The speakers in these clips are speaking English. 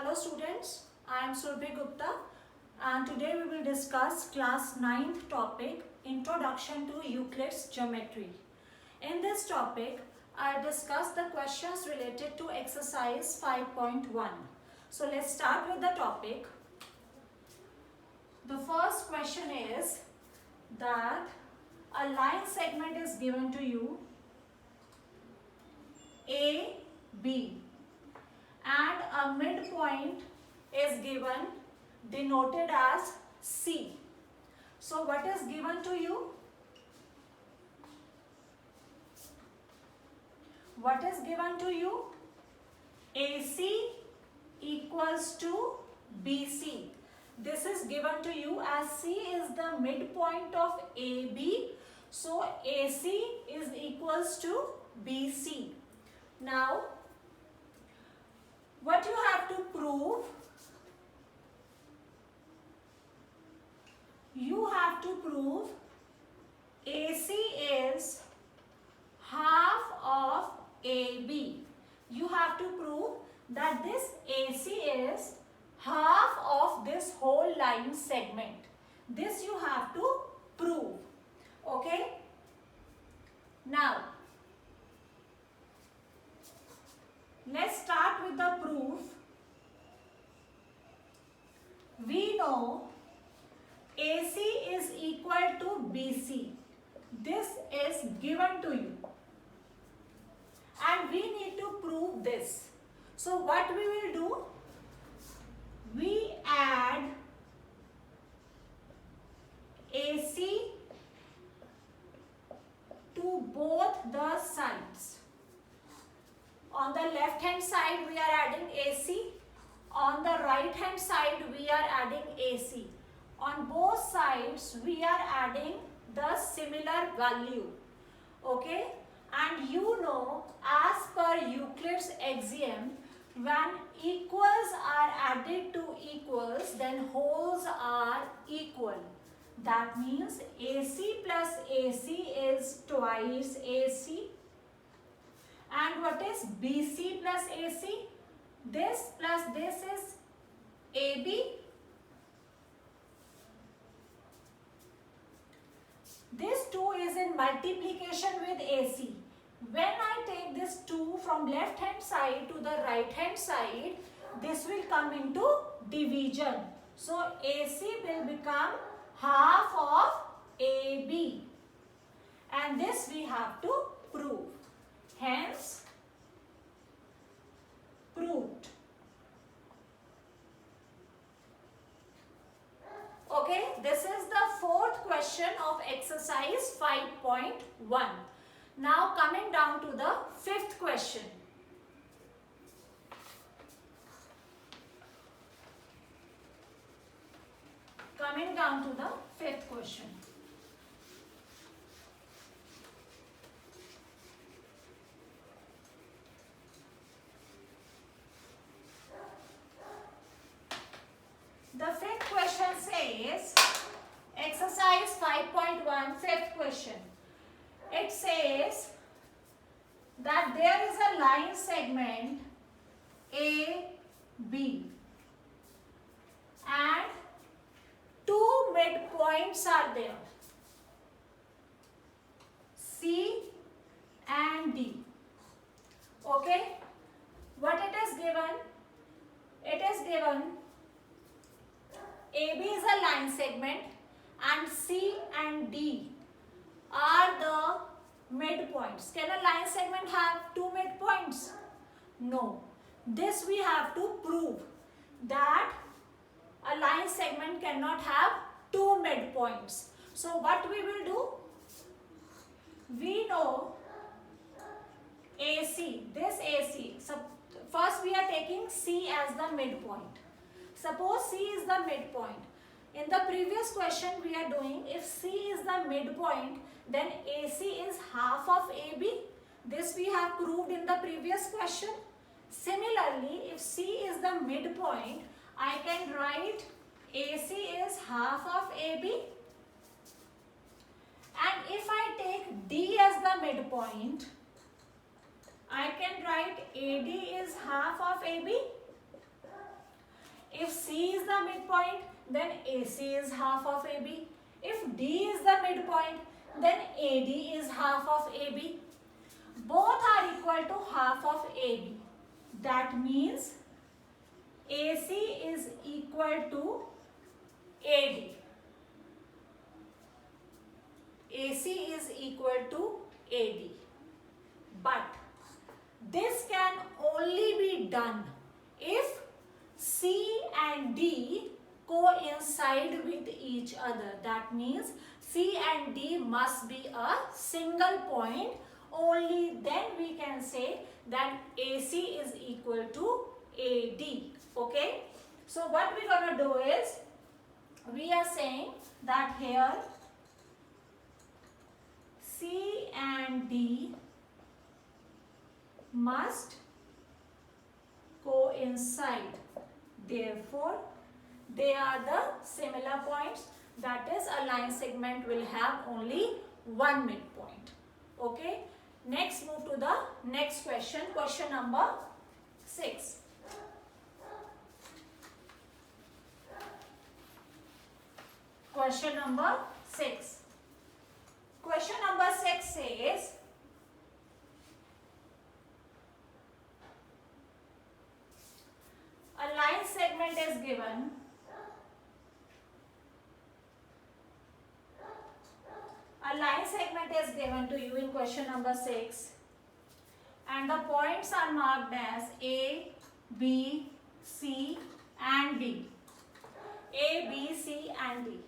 Hello students, I am Surbhi Gupta and today we will discuss class 9th topic Introduction to Euclid's Geometry. In this topic, I discuss the questions related to exercise 5.1. So let's start with the topic. The first question is that a line segment is given to you AB and a midpoint is given denoted as C. So what is given to you? What is given to you? AC equals to BC. This is given to you as C is the midpoint of AB. So AC is equals to BC. Now, what you have to prove? You have to prove AC is half of AB. You have to prove that this AC is half of this whole line segment. This you have to prove. Okay? Now, let's start with the proof. We know AC is equal to BC. This is given to you. And we need to prove this. So what we will do? We add AC to both the sides. On the left hand side we are adding AC. On the right hand side we are adding AC. On both sides we are adding the similar value. Okay? And you know, as per Euclid's axiom, when equals are added to equals, then wholes are equal. That means AC plus AC is twice AC. And what is BC plus AC? This plus this is AB. This 2 is in multiplication with AC. When I take this 2 from left hand side to the right hand side, this will come into division. So AC will become half of AB. And this we have to prove. Hence, proved. Okay, this is the fourth question of exercise 5.1. Now coming down to the fifth question. Coming down to the fifth question. The fifth question says, exercise 5.1, fifth question. It says that there is a line segment AB and two midpoints are there, C and D. Okay? What it is given? It is given AB is a line segment and C and D are the midpoints. Can a line segment have two midpoints? No. This we have to prove that a line segment cannot have two midpoints. So what we will do? We know AC, this AC. So first we are taking C as the midpoint. Suppose C is the midpoint. In the previous question we are doing, if C is the midpoint, then AC is half of AB. This we have proved in the previous question. Similarly, if C is the midpoint, I can write AC is half of AB. And if I take D as the midpoint, I can write AD is half of AB. If C is the midpoint, then AC is half of AB. If D is the midpoint, then AD is half of AB. Both are equal to half of AB. That means AC is equal to AD. AC is equal to AD. But this can only be done if C and D coincide with each other. That means C and D must be a single point. Only then we can say that AC is equal to AD. Okay. So what we're going to do is, we are saying that here C and D must coincide. Therefore, they are the similar points. That is, a line segment will have only one midpoint. Okay. Next, move to the next question. Question number 6. Question number 6. Question number 6 says, a line segment is given. A line segment is given to you in question number 6, and the points are marked as A, B, C and D. A, B, C and D.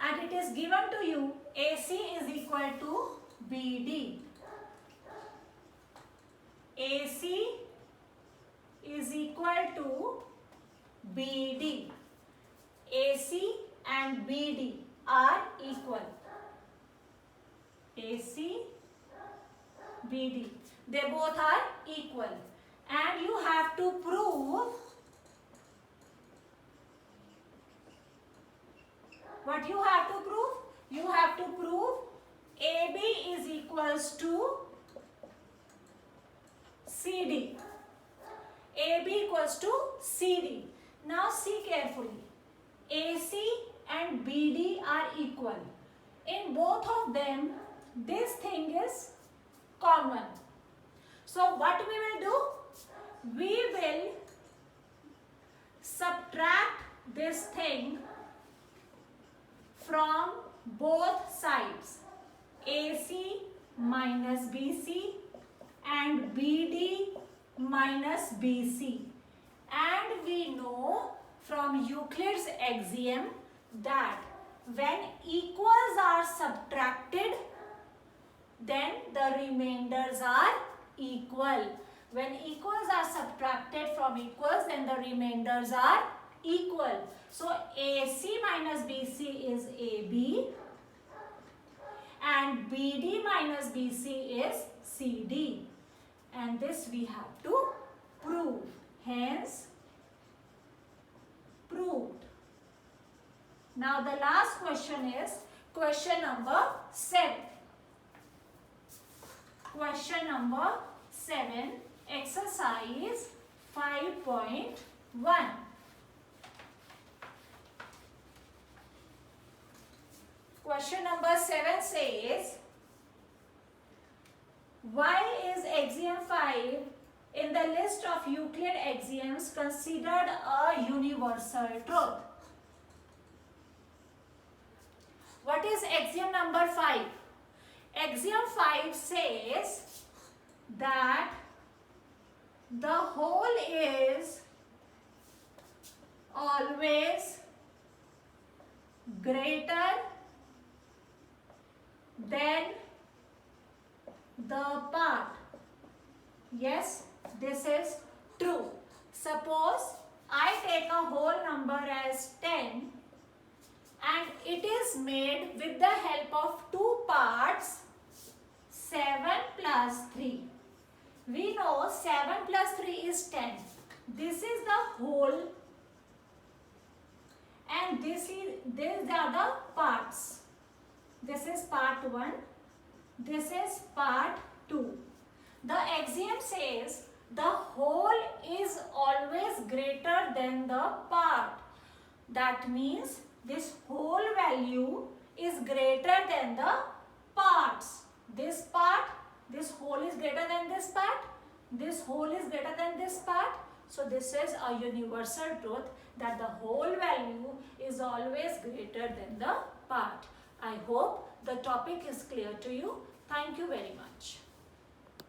And it is given to you AC is equal to BD. AC is equal to BD. AC and BD are equal. AC, BD. They both are equal. And you have to prove, what you have to prove? You have to prove AB is equals to CD. AB equals to CD. Now see carefully. AC and BD are equal. In both of them, this thing is common. So what we will do? We will subtract this thing from both sides. AC minus BC and BD minus BC. And we know from Euclid's axiom that when equals are subtracted, then the remainders are equal. When equals are subtracted from equals, then the remainders are equal. So AC minus BC is AB and BD minus BC is CD. And this we have to prove. Hence, proved. Now the last question is question number 7. Question number 7, exercise 5.1. Question number 7 says, why is axiom 5 in the list of Euclid axioms considered a universal truth? What is axiom number 5? Axiom 5 says that the whole is always greater than the part. Yes, this is true. Suppose I take a whole number as 10 and it is made with the help of two parts, 7 plus 3. We know 7 plus 3 is 10. This is the whole and these are the parts. This is part 1. This is part 2. The axiom says the whole is always greater than the part. That means this whole value is greater than the parts. This part, this whole is greater than this part. This whole is greater than this part. So this is a universal truth that the whole value is always greater than the part. I hope the topic is clear to you. Thank you very much.